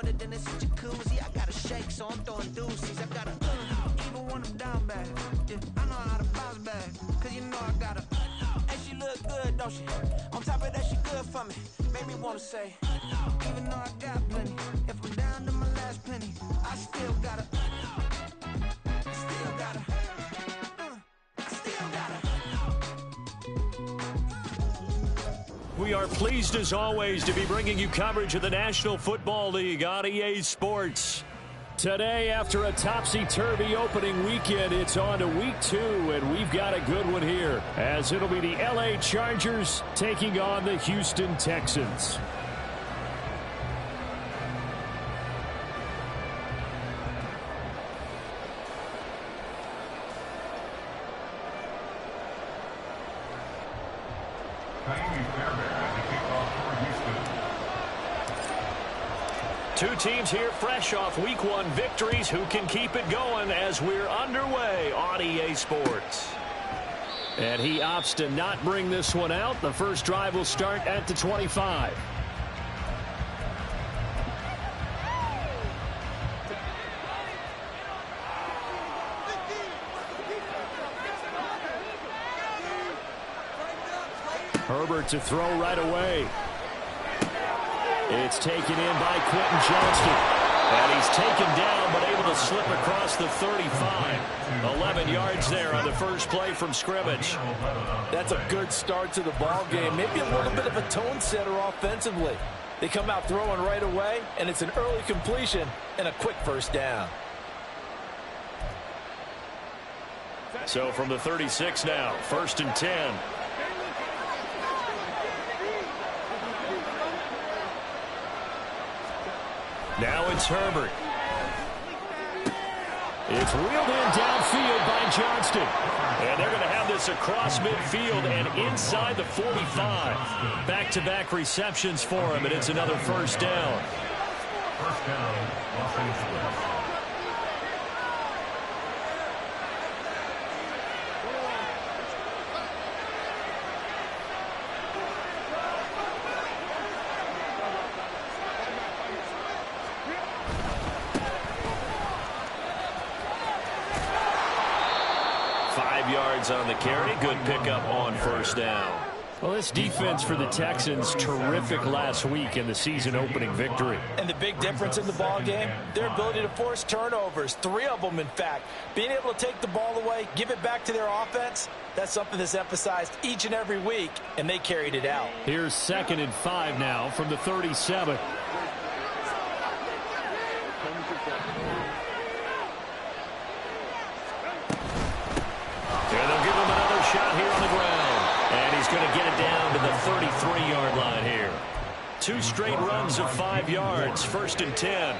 water, then it's a jacuzzi. I gotta shake, so I'm throwing deuces. I gotta even when I'm down bad. Yeah, I know how to bounce back, cause you know I gotta. And she look good, don't she? On top of that, she good for me. Make me wanna say, even though I got plenty, if I'm down to my last penny, I still gotta. Still gotta. Still gotta. We are pleased as always to be bringing you coverage of the National Football League on EA Sports. Today, after a topsy-turvy opening weekend, it's on to week 2, and we've got a good one here, as it'll be the LA Chargers taking on the Houston Texans. Two teams here fresh off week 1 victories. Who can keep it going as we're underway on EA Sports? And he opts to not bring this one out. The first drive will start at the 25. Herbert to throw right away. It's taken in by Quentin Johnston. And he's taken down, but able to slip across the 35. 11 yards there on the first play from scrimmage. That's a good start to the ball game. Maybe a little bit of a tone setter offensively. They come out throwing right away, and it's an early completion and a quick first down. So from the 36 now, 1st and 10. Now it's Herbert. It's reeled in downfield by Johnston. And they're going to have this across midfield and inside the 45. Back-to-back receptions for him, and it's another first down. First down, Los Angeles. 5 yards on the carry. Good pickup on first down. Well, this defense for the Texans, terrific last week in the season-opening victory. And the big difference in the ball game, their ability to force turnovers, 3 of them, in fact. Being able to take the ball away, give it back to their offense, that's something that's emphasized each and every week, and they carried it out. Here's 2nd and 5 now from the 37. And they'll give him another shot here on the ground. And he's going to get it down to the 33-yard line here. 2 straight runs of 5 yards. 1st and 10.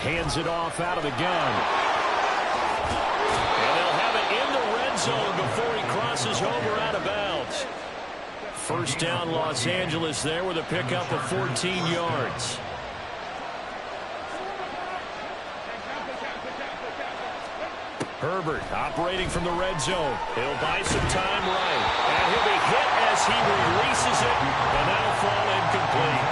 Hands it off out of the gun. And they'll have it in the red zone before he crosses over out of bounds. First down, Los Angeles there with a pickup of 14 yards. Herbert operating from the red zone. He'll buy some time right. And he'll be hit as he releases it. And that'll fall incomplete.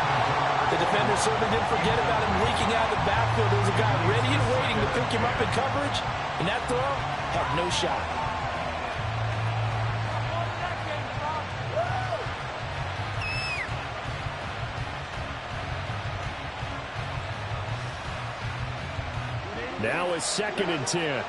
The defender certainly didn't forget about him leaking out of the backfield. There was a guy ready and waiting to pick him up in coverage. And that throw had no shot. Now it's 2nd and 10.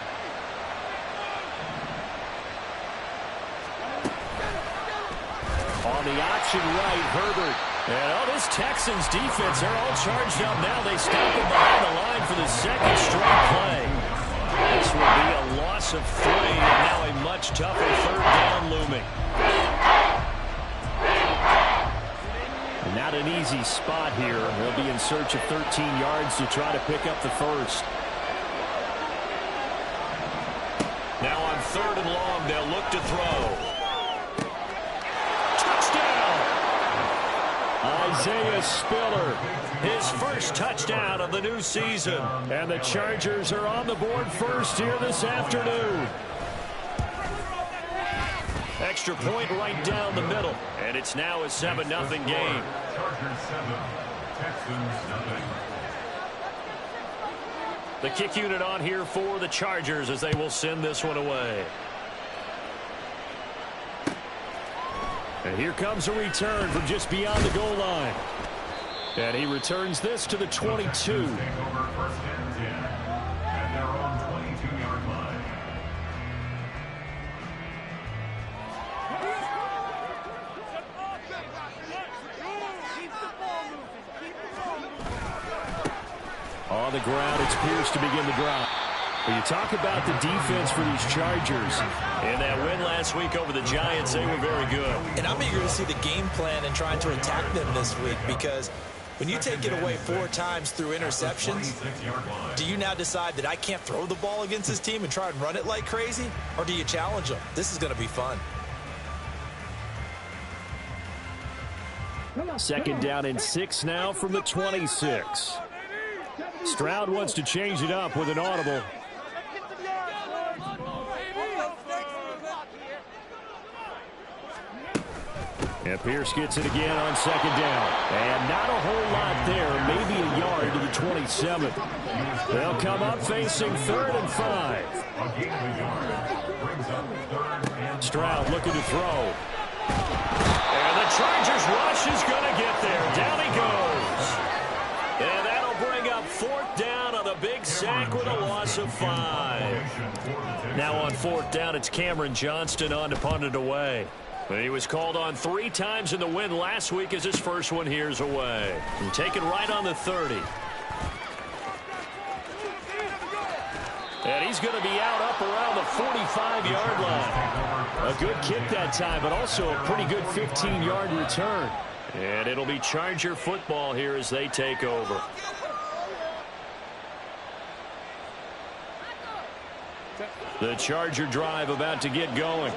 On the option right, Herbert. And this Texans defense, they're all charged up now. They stop him behind the line for the 2nd straight play. This will be a loss of 3, and now a much tougher 3rd down looming. Not an easy spot here. They'll be in search of 13 yards to try to pick up the first. Now on 3rd and long, they'll look to throw. Isaiah Spiller, his first touchdown of the new season. And the Chargers are on the board first here this afternoon. Extra point right down the middle. And it's now a 7-0 game. The kick unit on here for the Chargers as they will send this one away. And here comes a return from just beyond the goal line. And he returns this to the 22. On the ground, it's Pierce to begin the drive. Well, you talk about the defense for these Chargers. In that win last week over the Giants, they were very good. And I'm eager to see the game plan and trying to attack them this week, because when you take it away 4 times through interceptions, do you now decide that I can't throw the ball against this team and try and run it like crazy? Or do you challenge them? This is going to be fun. Second down and 6 now from the 26. Stroud wants to change it up with an audible. And Pierce gets it again on second down. And not a whole lot there, maybe a yard to the 27. They'll come up facing 3rd and 5. Stroud looking to throw. And the Chargers rush is going to get there. Down he goes. And that'll bring up 4th down on a big sack with a loss of 5. Now on 4th down, it's Cameron Johnston on to punt it away. He was called on 3 times in the win last week as his first one here's away. And taken right on the 30. And he's going to be out up around the 45-yard line. A good kick that time, but also a pretty good 15-yard return. And it'll be Charger football here as they take over. The Charger drive about to get going.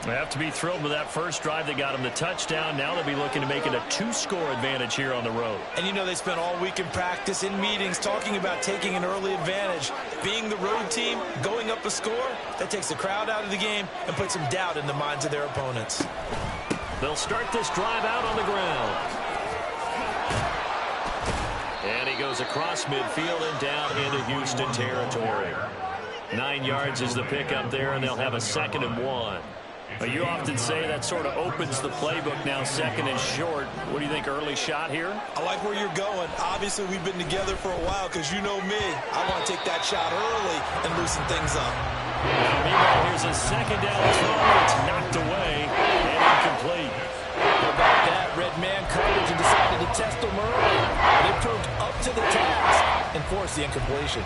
They have to be thrilled with that first drive. They got him the touchdown. Now they'll be looking to make it a 2-score advantage here on the road. And you know they spent all week in practice, in meetings, talking about taking an early advantage. Being the road team, going up a score, that takes the crowd out of the game and puts some doubt in the minds of their opponents. They'll start this drive out on the ground. And he goes across midfield and down into Houston territory. 9 yards is the pickup there, and they'll have a 2nd and 1. You often say that sort of opens the playbook now, 2nd and short. What do you think, early shot here? I like where you're going. Obviously, we've been together for a while because you know me. I want to take that shot early and loosen things up. Now, meanwhile, here's a 2nd down throw. It's knocked away and incomplete. How about that? Red man coverage and decided to test them early. They proved up to the task and forced the incompletion.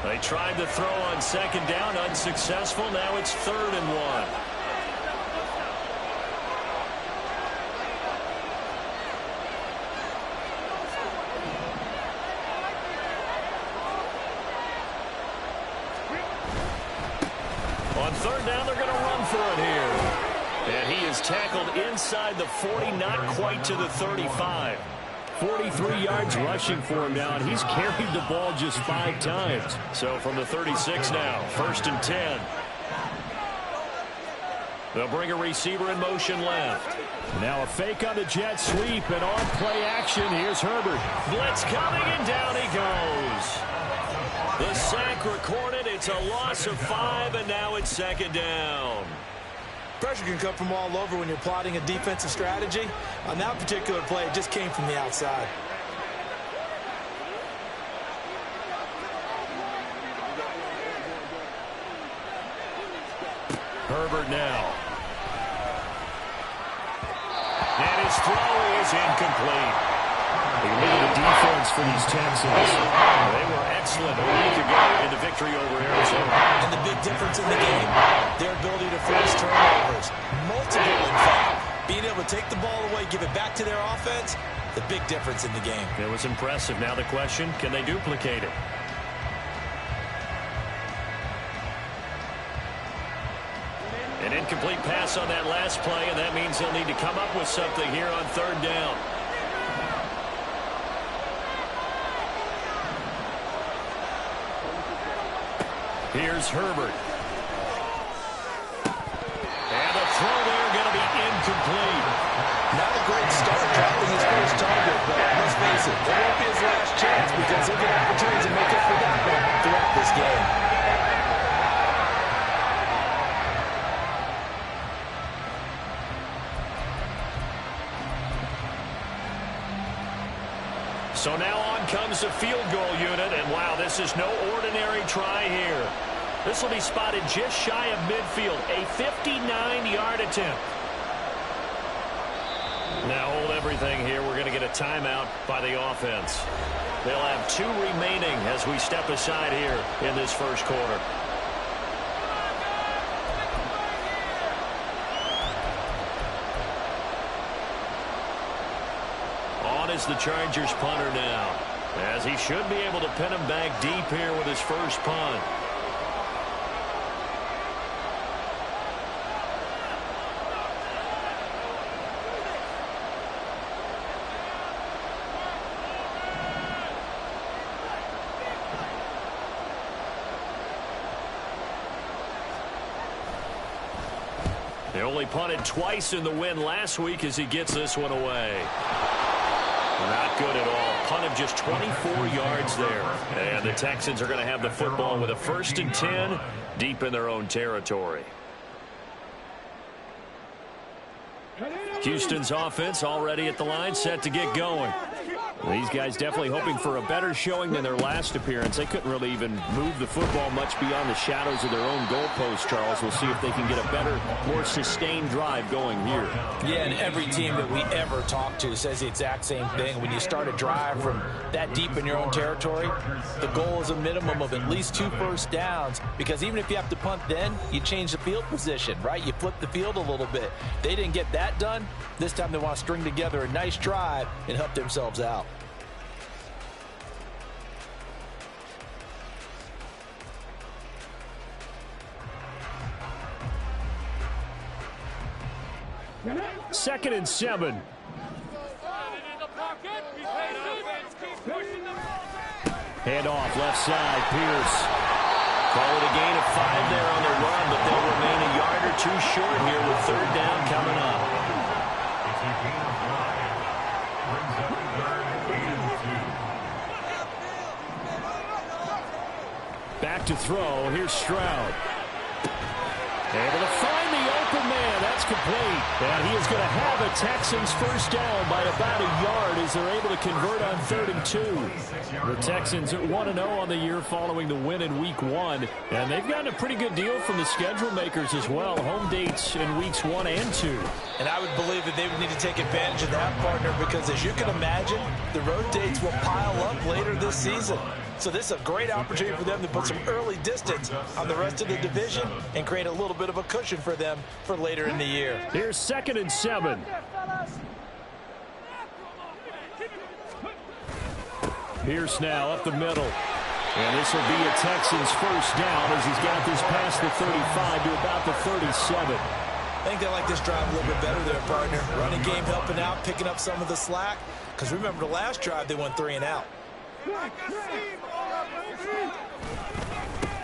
They tried to throw on 2nd down, unsuccessful. Now it's 3rd and 1. On 3rd down, they're going to run for it here. And he is tackled inside the 40, not quite to the 35. 43 yards rushing for him now, and he's carried the ball just 5 times. So from the 36 now, 1st and 10. They'll bring a receiver in motion left. Now a fake on the jet sweep, and on play action, here's Herbert. Blitz coming, and down he goes. The sack recorded. It's a loss of 5, and now it's 2nd down. Pressure can come from all over when you're plotting a defensive strategy. On that particular play, it just came from the outside. Herbert now. And his throw is incomplete. The lead of defense for these Texans. They were excellent a week ago in the victory over Arizona. And the big difference in the game, their ability to force turnovers. Multiple, in fact. Being able to take the ball away, give it back to their offense, the big difference in the game. It was impressive. Now the question, can they duplicate it? An incomplete pass on that last play, and that means they'll need to come up with something here on 3rd down. Here's Herbert. And the throw there going to be incomplete. Not a great start dropping his first target, but let's face it, it won't be his last chance because he'll get opportunities to make up for that one throughout this game. So now on comes the field goal unit, and wow, this is no ordinary try here. This will be spotted just shy of midfield, a 59-yard attempt. Now hold everything here. We're going to get a timeout by the offense. They'll have 2 remaining as we step aside here in this first quarter. On is the Chargers punter now, as he should be able to pin him back deep here with his first punt. They only punted twice in the win last week as he gets this one away. Not good at all. Punt of just 24 yards there. And the Texans are going to have the football with a 1st and 10 deep in their own territory. Houston's offense already at the line, set to get going. These guys definitely hoping for a better showing than their last appearance. They couldn't really even move the football much beyond the shadows of their own goalpost, Charles. We'll see if they can get a better, more sustained drive going here. Yeah, and every team that we ever talk to says the exact same thing. When you start a drive from that deep in your own territory, the goal is a minimum of at least 2 first downs, because even if you have to punt then, you change the field position, right? You flip the field a little bit. They didn't get that done. This time they want to string together a nice drive and help themselves out. Second and 7. Hand off left side, Pierce. Call it a gain of 5 there on the run, but they'll remain a yard or 2 short here with 3rd down coming up. Back to throw. Here's Stroud. Able to find the open man. That's complete. And he is going to have a Texans first down by about a yard as they're able to convert on 3rd and 2. The Texans are 1-0 on the year following the win in Week 1. And they've gotten a pretty good deal from the schedule makers as well. Home dates in Weeks 1 and 2. And I would believe that they would need to take advantage of that, partner, because as you can imagine, the road dates will pile up later this season. So this is a great opportunity for them to put some early distance on the rest of the division and create a little bit of a cushion for them for later in the year. Here's 2nd and 7. Pierce now up the middle. And this will be a Texans first down as he's got this past the 35 to about the 37. I think they like this drive a little bit better there, partner. Running game helping out, picking up some of the slack. Because remember the last drive, they went 3 and out.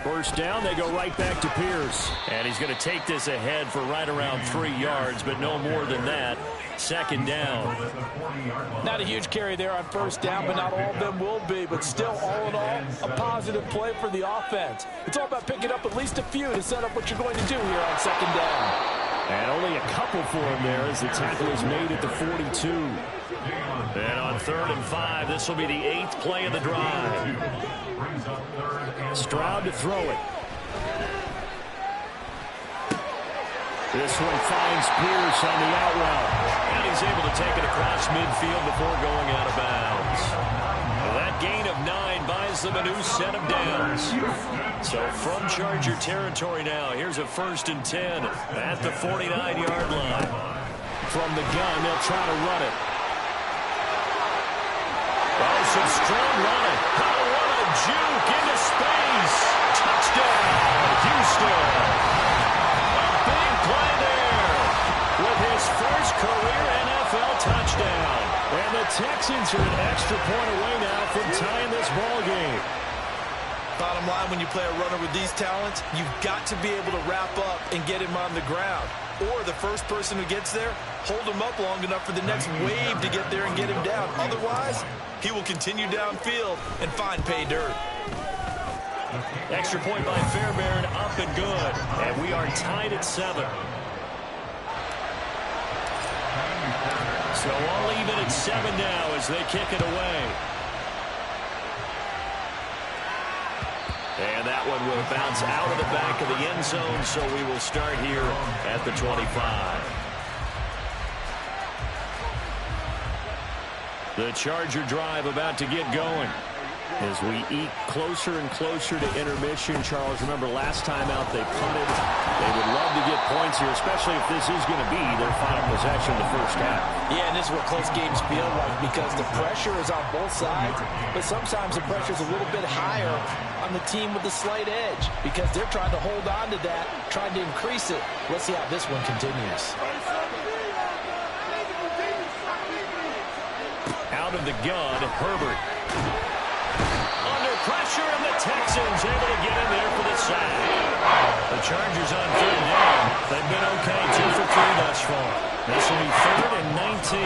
First down, they go right back to Pierce. And he's going to take this ahead for right around 3 yards, but no more than that. 2nd down. Not a huge carry there on first down, but not all of them will be. But still, all in all, a positive play for the offense. It's all about picking up at least a few to set up what you're going to do here on 2nd down. And only a couple for him there as the tackle is made at the 42. And on 3rd and 5, this will be the 8th play of the drive. Stroud to throw it. This one finds Pierce on the out route. And he's able to take it across midfield before going out of bounds. That gain of 9 buys them a new set of downs. So from Charger territory now, here's a 1st and 10 at the 49-yard line. From the gun, they'll try to run it. Oh, some strong running. How to run a juke into space. Touchdown, Houston. A big play there with his first career NFL touchdown. And the Texans are an extra point away now from tying this ball game. Bottom line, when you play a runner with these talents, you've got to be able to wrap up and get him on the ground. Or the first person who gets there, hold him up long enough for the next wave to get there and get him down. Otherwise, he will continue downfield and find pay dirt. Extra point by Fairbairn, up and good. And we are tied at 7. So all even at 7 now as they kick it away. And that one will bounce out of the back of the end zone, so we will start here at the 25. The Charger drive about to get going. As we eke closer and closer to intermission, Charles, remember last time out they punted. They would love to get points here, especially if this is going to be their final possession of the first half. Yeah, and this is what close games feel like because the pressure is on both sides, but sometimes the pressure is a little bit higher on the team with the slight edge because they're trying to hold on to that, trying to increase it. Let's see how this one continues. Out of the gun, Herbert. Pressure, and the Texans able to get in there for the sack. The Chargers on 3rd down. They've been okay, 2 for 3 thus far. This will be 3rd and 19.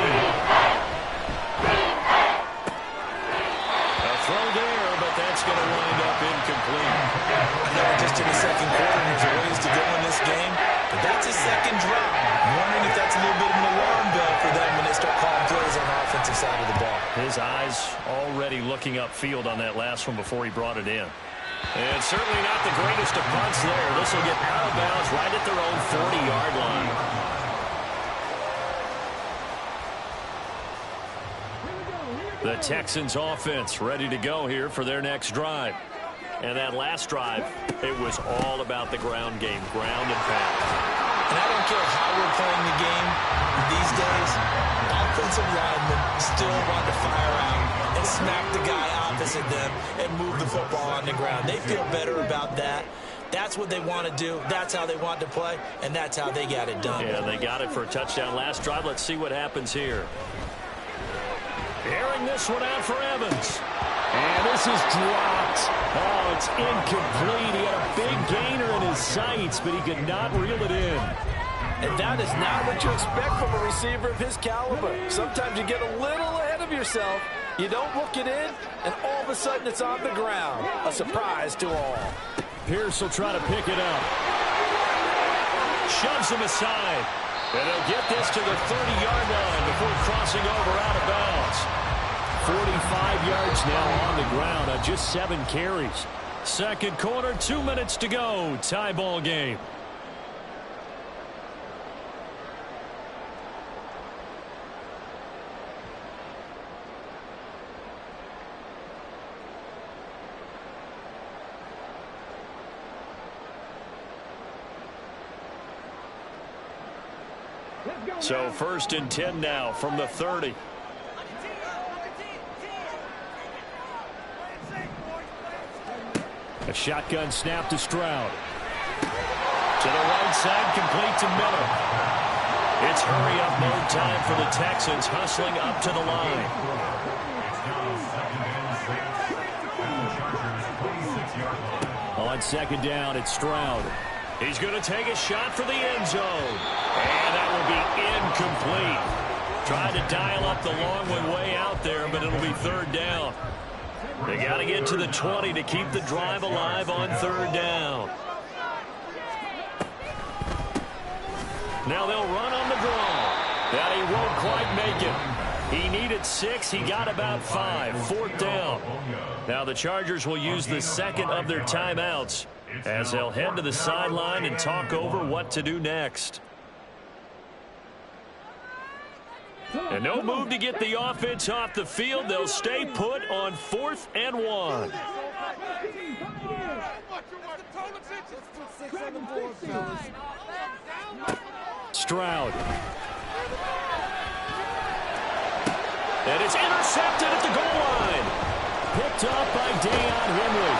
A throw there, but that's going to wind up incomplete. I know we're just in the second quarter, and there's a ways to go in this game, but that's a second drop. I'm wondering if that's a little bit of an alarm bell for them when they start calling plays on the offensive side of the ball. His eyes already looking upfield on that last one before he brought it in. And certainly not the greatest of punts there. This will get out of bounds right at their own 40-yard line. The Texans offense ready to go here for their next drive. And that last drive, it was all about the ground game, ground and pound. And I don't care how we're playing the game these days, offensive linemen still want to fire out and smack the guy opposite them and move the football on the ground. They feel better about that. That's what they want to do. That's how they want to play, and that's how they got it done. Yeah, they got it for a touchdown last drive. Let's see what happens here. Airing this one out for Evans. And this is dropped. Oh, it's incomplete. He had a big gainer in his sights, but he could not reel it in. And that is not what you expect from a receiver of his caliber. Sometimes you get a little ahead of yourself. You don't look it in, and all of a sudden it's on the ground. A surprise to all. Pierce will try to pick it up. Shoves him aside. And he'll get this to the 30-yard line before crossing over out of bounds. 45 yards now on the ground on just 7 carries. Second quarter, 2 minutes to go. Tie ball game. So 1st and 10 now from the 30. A shotgun snap to Stroud. To the right side, complete to Miller. It's hurry-up mode time for the Texans, hustling up to the line. On 2nd down, it's Stroud. He's going to take a shot for the end zone. And that will be incomplete. Tried to dial up the long one way out there, but it'll be 3rd down. They got to get to the 20 to keep the drive alive on 3rd down. Now they'll run on the draw. That he won't quite make it. He needed 6. He got about 5. 4th down. Now the Chargers will use the second of their timeouts as they'll head to the sideline and talk over what to do next. And no move to get the offense off the field. They'll stay put on 4th and 1. Stroud. And it's intercepted at the goal line. Picked up by Deion Henry.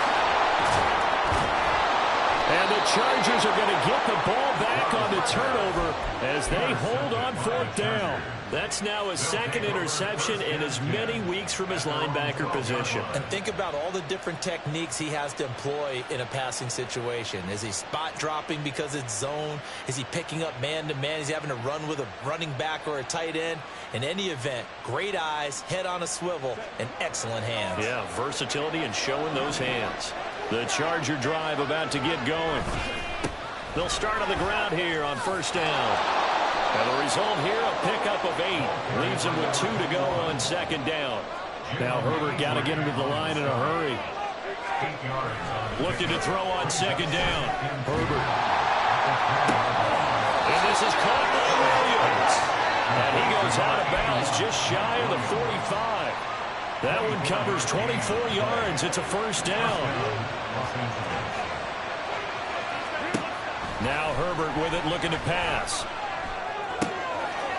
And the Chargers are going to get the ball back on the turnover as they hold on 4th down. That's now his 2nd interception in as many weeks from his linebacker position. And think about all the different techniques he has to employ in a passing situation. Is he spot dropping because it's zone? Is he picking up man-to-man? Is he having to run with a running back or a tight end? In any event, great eyes, head on a swivel, and excellent hands. Yeah, versatility and showing those hands. The Charger drive about to get going. They'll start on the ground here on 1st down. And the result here, a pickup of 8. Leaves him with 2 to go on 2nd down. Now Herbert got to get him to the line in a hurry. Looking to throw on 2nd down. Herbert. And this is caught by Williams. And he goes out of bounds just shy of the 45. That one covers 24 yards. It's a 1st down. Now Herbert with it, looking to pass.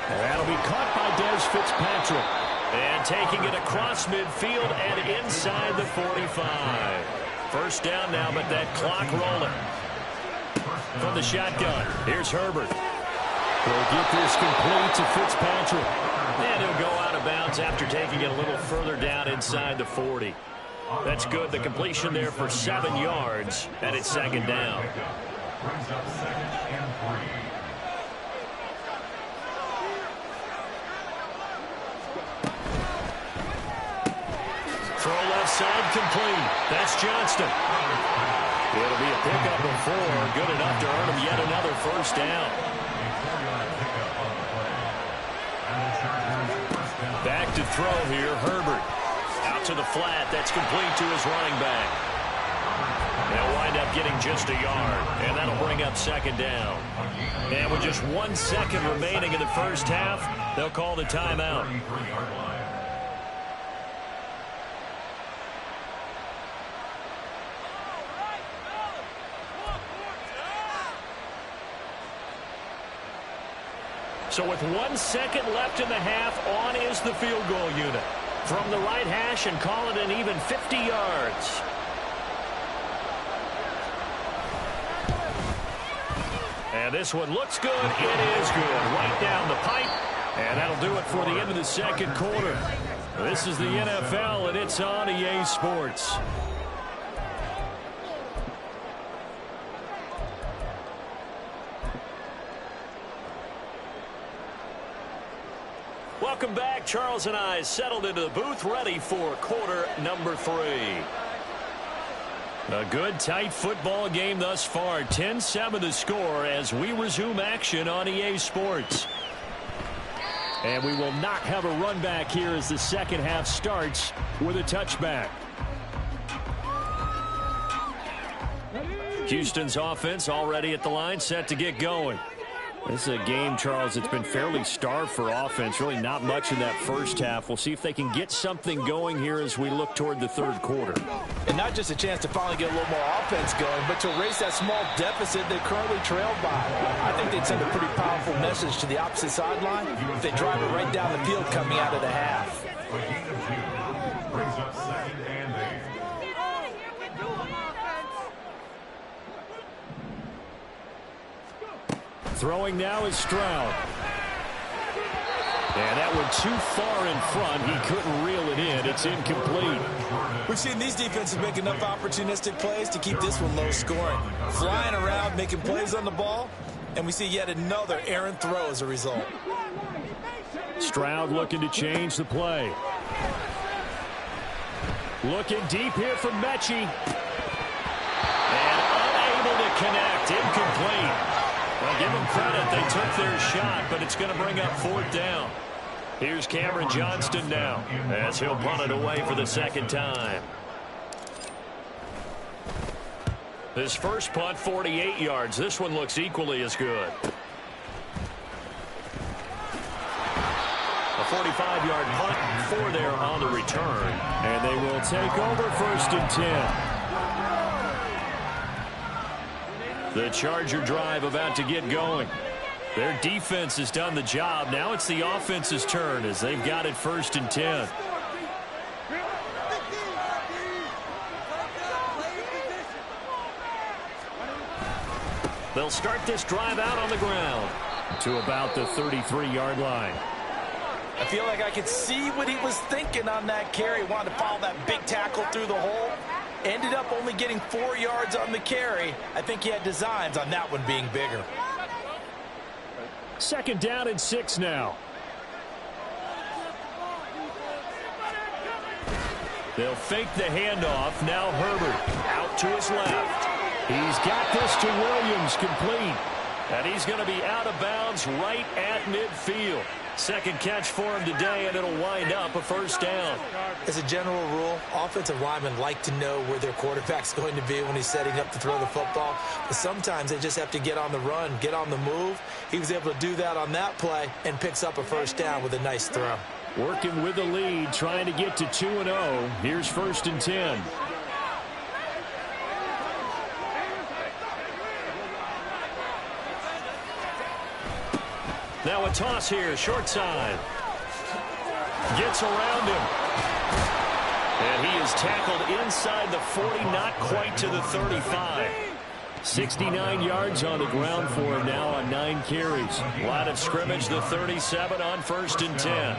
And that'll be caught by Des Fitzpatrick. And taking it across midfield and inside the 45. 1st down now, but that clock rolling. From the shotgun, here's Herbert. He'll get this complete to Fitzpatrick. And he'll go out of bounds after taking it a little further down inside the 40. That's good. The completion there for 7 yards, and it's 2nd down. Brings up 2nd and 3. Throw left side complete. That's Johnston. It'll be a pickup of 4. Good enough to earn him yet another 1st down. Back to throw here, Herbert. Out to the flat. That's complete to his running back. They'll wind up getting just a yard, and that'll bring up 2nd down. And with just 1 second remaining in the 1st half, they'll call the timeout. So with 1 second left in the half, on is the field goal unit. From the right hash and call it an even 50 yards. And this one looks good. It is good. Right down the pipe. And that'll do it for the end of the 2nd quarter. This is the NFL, and it's on EA Sports. Welcome back. Charles and I settled into the booth, ready for quarter number 3. A good, tight football game thus far. 10-7 the score as we resume action on EA Sports. And we will not have a run back here as the 2nd half starts with a touchback. Houston's offense already at the line, set to get going. This is a game, Charles, that's been fairly starved for offense. Really not much in that 1st half. We'll see if they can get something going here as we look toward the 3rd quarter. And not just a chance to finally get a little more offense going, but to erase that small deficit they're currently trailed by. I think they'd send a pretty powerful message to the opposite sideline if they drive it right down the field coming out of the half. Brings up 2nd and 8. Throwing now is Stroud. And that one too far in front. He couldn't reel it in. It's incomplete. We've seen these defenses make enough opportunistic plays to keep this one low scoring. Flying around, making plays on the ball, and we see yet another errant throw as a result. Stroud looking to change the play. Looking deep here from Mechie. And unable to connect. Incomplete. Well, give them credit. They took their shot, but it's going to bring up 4th down. Here's Cameron Johnston now as he'll punt it away for the 2nd time. His first punt, 48 yards. This one looks equally as good. A 45-yard punt, 4 there on the return. And they will take over 1st and 10. The Charger drive about to get going. Their defense has done the job. Now it's the offense's turn as they've got it 1st and 10. They'll start this drive out on the ground to about the 33-yard line. I feel like I could see what he was thinking on that carry. Wanted to follow that big tackle through the hole. Ended up only getting 4 yards on the carry. I think he had designs on that one being bigger. 2nd down and 6 now. They'll fake the handoff. Now Herbert out to his left. He's got this to Williams, complete. And he's going to be out of bounds right at midfield. 2nd catch for him today, and it'll wind up a 1st down. As a general rule, offensive linemen like to know where their quarterback's going to be when he's setting up to throw the football. But sometimes they just have to get on the run, get on the move. He was able to do that on that play and picks up a 1st down with a nice throw. Working with the lead, trying to get to 2-0. Here's 1st and 10. Now a toss here, short side. Gets around him. And he is tackled inside the 40, not quite to the 35. 69 yards on the ground for him now on 9 carries. Line of scrimmage, the 37 on 1st and 10.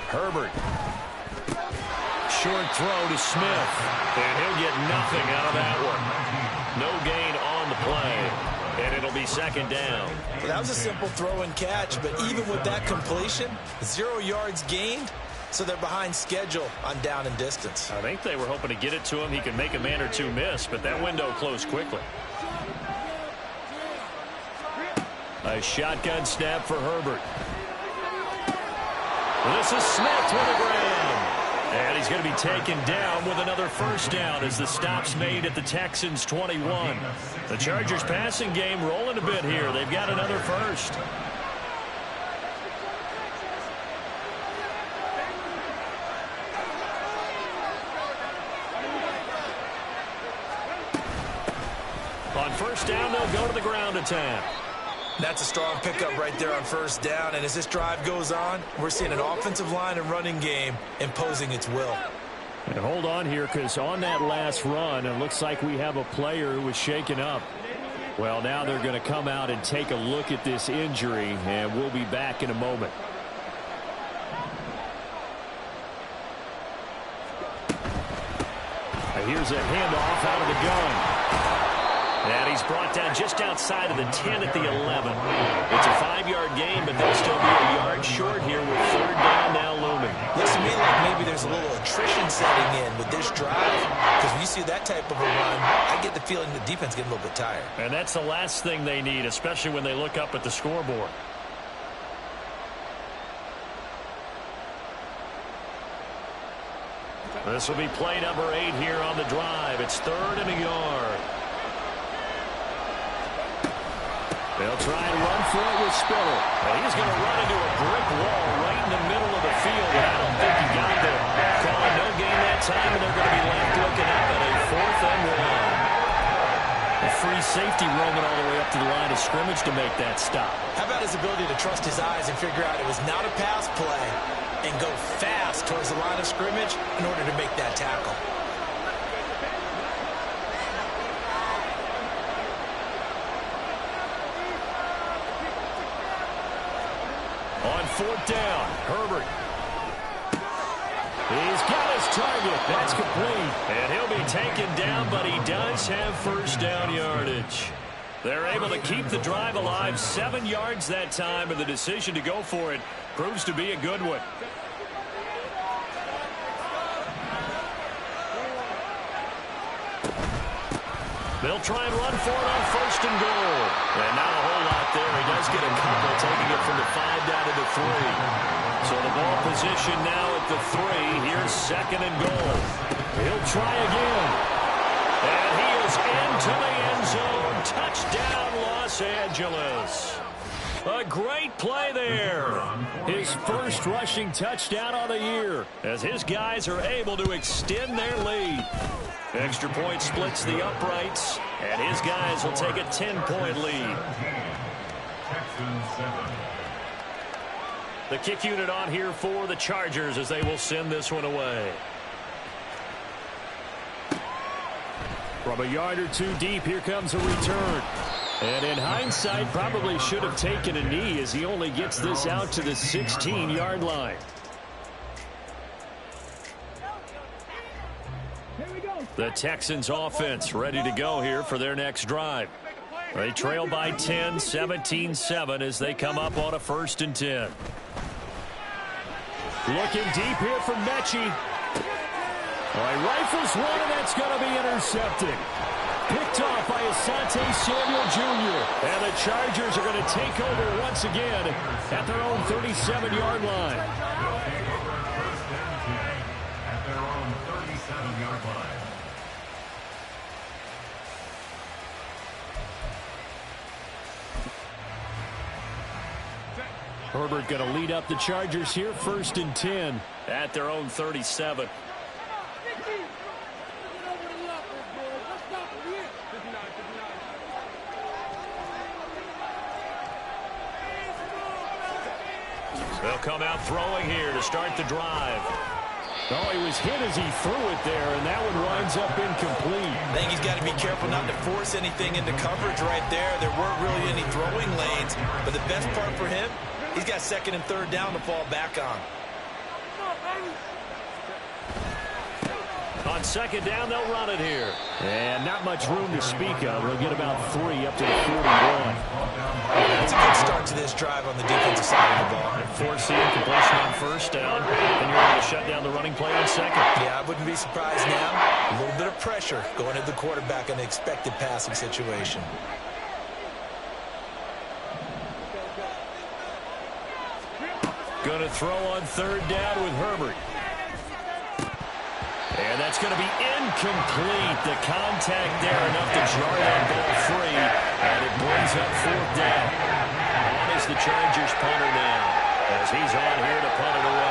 Herbert. Short throw to Smith. And he'll get nothing out of that one. No gain on the play. And it'll be 2nd down. Well, that was a simple throw and catch, but even with that completion, 0 yards gained, so they're behind schedule on down and distance. I think they were hoping to get it to him. He could make a man or two miss, but that window closed quickly. A shotgun snap for Herbert. This is Smith with the ground. And he's going to be taken down with another 1st down as the stop's made at the Texans' 21. The Chargers passing game rolling a bit here. They've got another 1st. On 1st down, they'll go to the ground attack. That's a strong pickup right there on 1st down. And as this drive goes on, we're seeing an offensive line and running game imposing its will. And hold on here, because on that last run, it looks like we have a player who was shaken up. Well, now they're going to come out and take a look at this injury, and we'll be back in a moment. Here's a handoff out of the gun. And he's brought down just outside of the 10 at the 11. It's a 5-yard gain, but they'll still be a yard short here with 3rd down now looming. Looks to me like maybe there's a little attrition setting in with this drive, because when you see that type of a run, I get the feeling the defense getting a little bit tired. And that's the last thing they need, especially when they look up at the scoreboard. This will be play number 8 here on the drive. It's 3rd and a yard. They'll try and run for it with Spiller. And he's going to run into a brick wall right in the middle of the field, and I don't think he got there. Calling no gain that time, and they're going to be left looking up at a 4th and 1. A free safety roaming all the way up to the line of scrimmage to make that stop. How about his ability to trust his eyes and figure out it was not a pass play and go fast towards the line of scrimmage in order to make that tackle. On 4th down, Herbert. He's got his target. That's complete. And he'll be taken down, but he does have 1st down yardage. They're able to keep the drive alive. 7 yards that time, and the decision to go for it proves to be a good one. They'll try and run for it on 1st and goal. And not a whole lot there. He does get a couple, taking it from the 5 down to the 3. So the ball position now at the 3. Here's 2nd and goal. He'll try again. And he is into the end zone. Touchdown, Los Angeles. A great play there. His 1st rushing touchdown on the year as his guys are able to extend their lead. Extra point splits the uprights, and his guys will take a 10-point lead. The kick unit on here for the Chargers as they will send this one away. From a yard or two deep, here comes a return. And in hindsight, probably should have taken a knee as he only gets this out to the 16-yard line. The Texans offense ready to go here for their next drive. They trail by 10, 17-7 as they come up on a 1st and 10. Looking deep here from Mechie. He rifles one, and that's going to be intercepted. Picked off by Asante Samuel Jr. And the Chargers are going to take over once again at their own 37-yard line. At their own 37-yard line. Herbert going to lead up the Chargers here, 1st and 10 at their own 37. They'll come out throwing here to start the drive. Oh, he was hit as he threw it there, and that one winds up incomplete. I think he's got to be careful not to force anything into coverage right there. There weren't really any throwing lanes, but the best part for him, he's got 2nd and 3rd down to fall back on. On 2nd down, they'll run it here. And not much room to speak of. They'll get about 3 up to the 41. That's a good start to this drive on the defensive side of the ball. Force the incompletion on 1st down, and you're able to shut down the running play on 2nd. Yeah, I wouldn't be surprised now. A little bit of pressure going at the quarterback in an expected passing situation. Going to throw on 3rd down with Herbert. And that's going to be incomplete. The contact there enough to jar that ball free. And it brings up 4th down. On is the Chargers punter now, as he's on here to punt it away.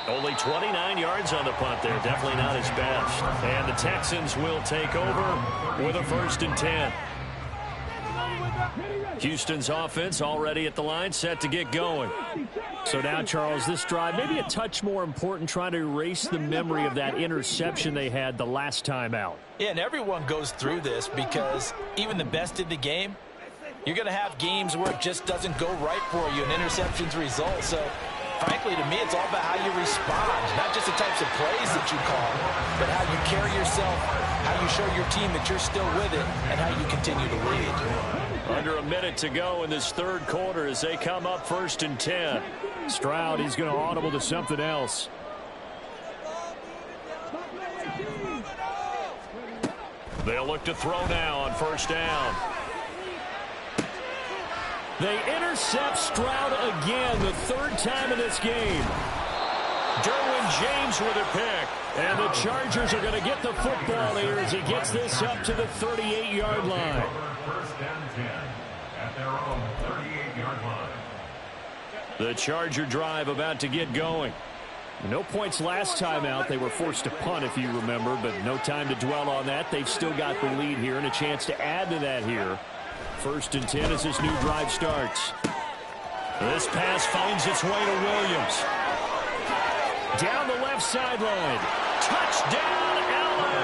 Only 29 yards on the punt there. Definitely not his best. And the Texans will take over with a 1st and 10. Houston's offense already at the line, set to get going. So now, Charles, this drive maybe a touch more important, trying to erase the memory of that interception they had the last time out. Yeah, and everyone goes through this because even the best in the game, you're going to have games where it just doesn't go right for you, and interceptions result. So frankly, to me, it's all about how you respond, not just the types of plays that you call, but how you carry yourself, how you show your team that you're still with it, and how you continue to lead. Under a minute to go in this 3rd quarter as they come up 1st and 10. Stroud, he's going to audible to something else. They'll look to throw now on 1st down. They intercept Stroud again, the 3rd time in this game. Derwin James with a pick. And the Chargers are going to get the football here as he gets this up to the 38-yard line. 1st and 10 at their own 38-yard line. The Charger drive about to get going. No points last time out. They were forced to punt, if you remember, but no time to dwell on that. They've still got the lead here and a chance to add to that here. 1st and 10 as this new drive starts. This pass finds its way to Williams. Down the left sideline. Touchdown, LA!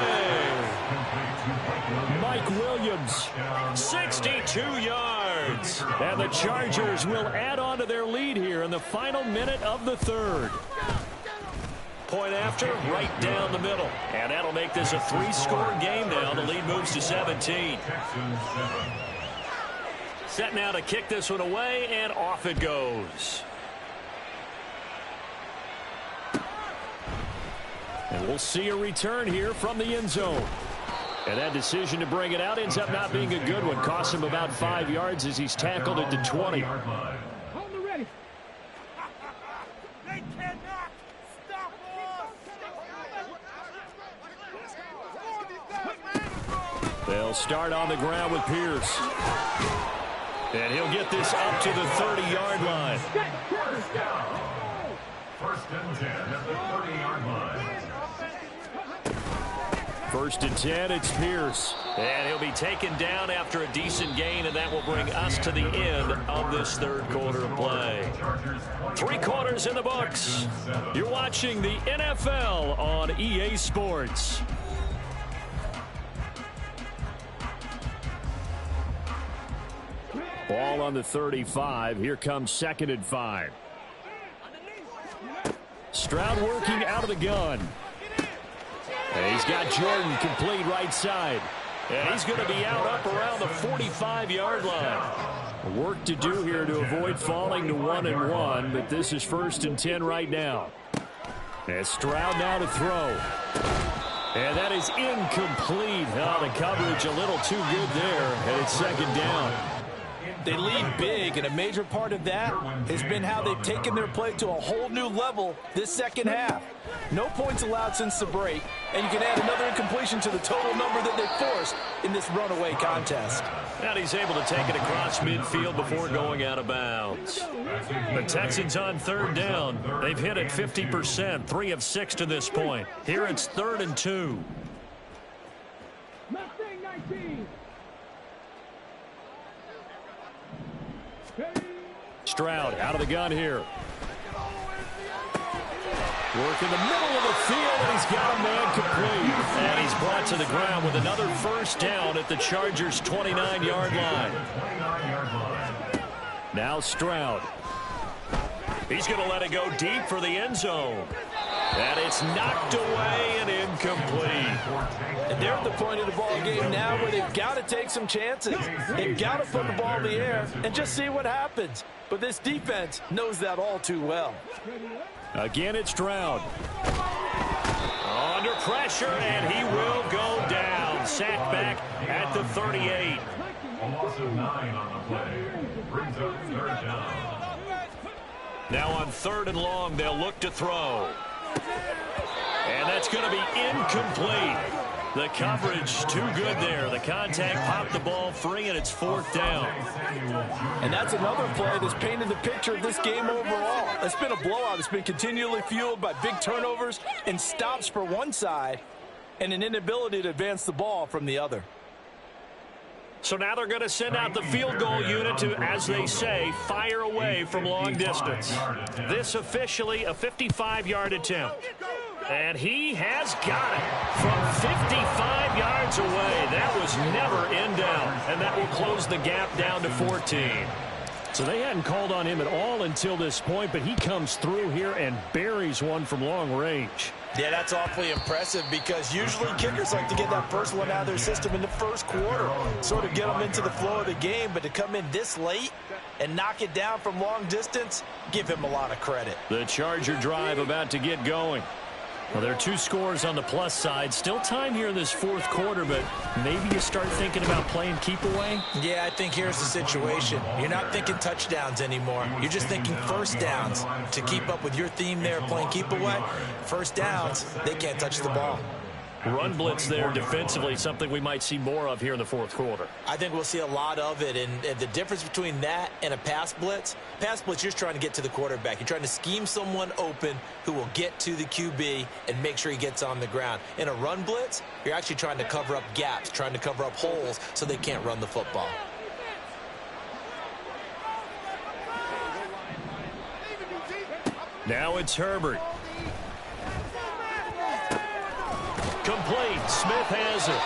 Mike Williams, 62 yards. And the Chargers will add on to their lead here in the final minute of the 3rd. Point after, right down the middle. And that'll make this a 3-score game now. The lead moves to 17. Set now to kick this one away, and off it goes. And we'll see a return here from the end zone. And that decision to bring it out ends up not being a good one. Costs him about 5 yards as he's tackled at the 20. Hold the ready. They cannot stop us. They'll start on the ground with Pierce. And he'll get this up to the 30-yard line. First down. 1st and 10 at the 30-yard line. First and 10, it's Pierce. And he'll be taken down after a decent gain, and that will bring us to the end of this third quarter of play. 3 quarters in the books. You're watching the NFL on EA Sports. Ball on the 35. Here comes 2nd and 5. Stroud working out of the gun. And he's got Jordan complete right side. And he's going to be out up around the 45-yard line. Work to do here to avoid falling to 1-1, but this is 1st and 10 right now. And Stroud now to throw. And that is incomplete. Oh, the coverage a little too good there, and it's 2nd down. They lead big, and a major part of that has been how they've taken their play to a whole new level this second half. No points allowed since the break, and you can add another incompletion to the total number that they forced in this runaway contest. And he's able to take it across midfield before going out of bounds. The Texans on 3rd down. They've hit it 50%, 3 of 6 to this point. Here it's 3rd and 2. Mustang 19. Stroud out of the gun here. Work in the middle of the field, and he's got a man complete. And he's brought to the ground with another 1st down at the Chargers' 29-yard line. Now Stroud. He's going to let it go deep for the end zone. And it's knocked away and incomplete. And they're at the point of the ball game now where they've got to take some chances. They've got to put the ball in the air and just see what happens. But this defense knows that all too well. Again, it's Stroud. Under pressure, and he will go down. Sacked back at the 38. A loss of 9 on the play. Brings up 3rd down. Now on 3rd and long, they'll look to throw. And that's going to be incomplete. The coverage too good there. The contact popped the ball free, and it's 4th down. And that's another play that's painted the picture of this game overall. It's been a blowout. It's been continually fueled by big turnovers and stops for one side and an inability to advance the ball from the other. So now they're going to send out the field goal unit to, as they say, fire away from long distance. This officially a 55-yard attempt. And he has got it from 55 yards away. That was never in doubt. And that will close the gap down to 14. So they hadn't called on him at all until this point, but he comes through here and buries one from long range. Yeah, that's awfully impressive because usually kickers like to get that first one out of their system in the first quarter, sort of get them into the flow of the game, but to come in this late and knock it down from long distance, give him a lot of credit. The Charger drive about to get going. Well, there are 2 scores on the plus side. Still time here in this 4th quarter, but maybe you start thinking about playing keep away? Yeah, I think here's the situation. You're not thinking touchdowns anymore. You're just thinking 1st downs. To keep up with your theme there, playing keep away, 1st downs, they can't touch the ball. Run blitz there defensively, something we might see more of here in the 4th quarter. I think we'll see a lot of it, and the difference between that and a pass blitz, you're just trying to get to the quarterback. You're trying to scheme someone open who will get to the QB and make sure he gets on the ground. In a run blitz, you're actually trying to cover up gaps, trying to cover up holes so they can't run the football. Now it's Herbert. Complete. Smith has it.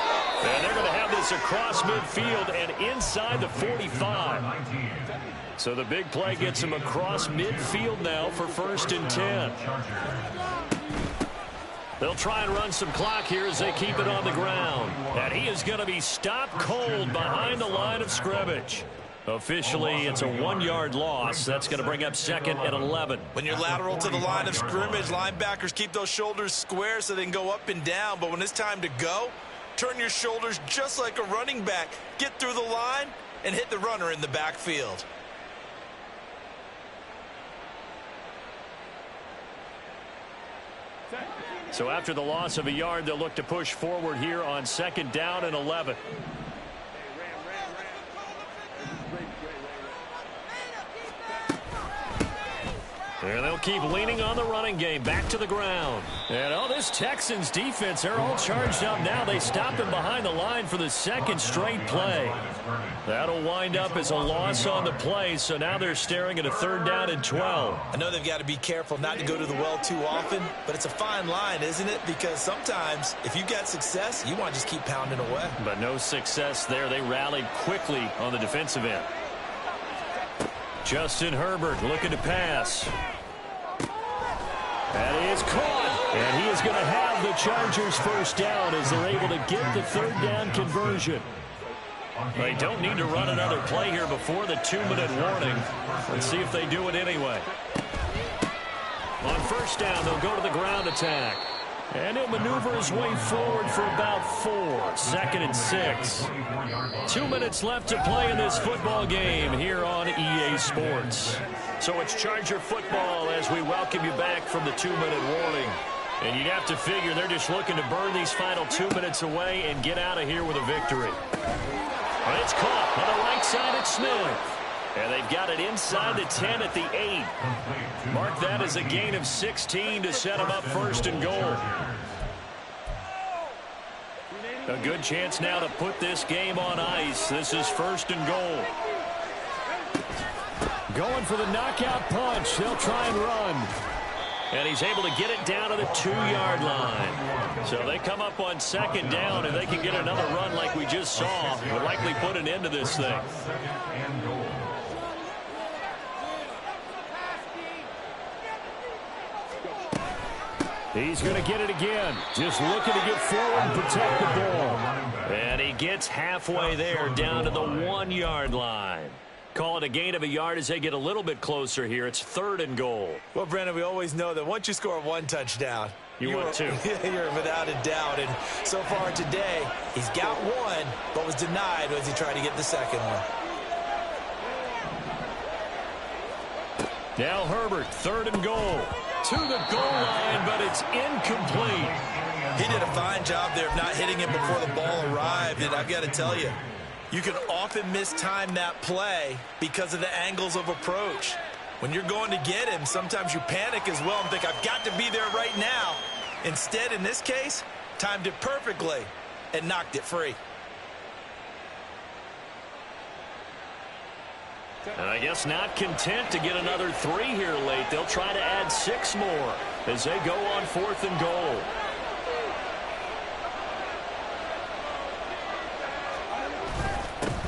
And they're going to have this across midfield and inside the 45. So the big play gets him across midfield now for 1st and 10. They'll try and run some clock here as they keep it on the ground. And he is going to be stopped cold behind the line of scrimmage. Officially, it's a 1-yard loss. That's going to bring up 2nd and 11. When you're lateral to the line of scrimmage, linebackers keep those shoulders square so they can go up and down. But when it's time to go, turn your shoulders just like a running back. Get through the line and hit the runner in the backfield. So after the loss of a yard, they'll look to push forward here on 2nd down and 11. And they'll keep leaning on the running game. Back to the ground. And this Texans defense, they're all charged up now. They stopped him behind the line for the second straight play. That'll wind up as a loss on the play, so now they're staring at a 3rd down and 12. I know they've got to be careful not to go to the well too often, but it's a fine line, isn't it? Because sometimes if you got success, you want to just keep pounding away. But no success there. They rallied quickly on the defensive end. Justin Herbert looking to pass. That is caught. And he is going to have the Chargers first down as they're able to get the 3rd down conversion. They don't need to run another play here before the 2-minute warning. Let's see if they do it anyway. On first down, they'll go to the ground attack. And he'll maneuver his way forward for about 4. 2nd and 6. 2 minutes left to play in this football game here on EA Sports. So it's Charger football as we welcome you back from the 2-minute warning. And you'd have to figure they're just looking to burn these final 2 minutes away and get out of here with a victory. And it's caught on the right side at Smith. And they've got it inside the 10 at the 8. Mark that as a gain of 16 to set them up 1st and goal. A good chance now to put this game on ice. This is 1st and goal. Going for the knockout punch. They'll try and run. And he's able to get it down to the 2-yard line. So they come up on 2nd down, and they can get another run like we just saw. Would likely put an end to this thing. He's going to get it again. Just looking to get forward and protect the ball. And he gets halfway there down to the 1-yard line. Call it a gain of a yard as they get a little bit closer here. It's 3rd and goal. Well, Brandon, we always know that once you score 1 touchdown, you want 2. You're without a doubt. And so far today, he's got 1, but was denied as he tried to get the 2nd one. Now Herbert, 3rd and goal. To the goal line, but it's incomplete. He did a fine job there of not hitting it before the ball arrived. And I've got to tell you, you can often mistime that play because of the angles of approach. When you're going to get him, sometimes you panic as well and think, I've got to be there right now. Instead, in this case, timed it perfectly and knocked it free. And I guess not content to get another 3 here late. They'll try to add 6 more as they go on 4th and goal.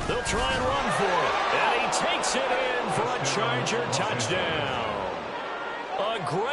They'll try and run for it. And he takes it in for a Charger touchdown. A great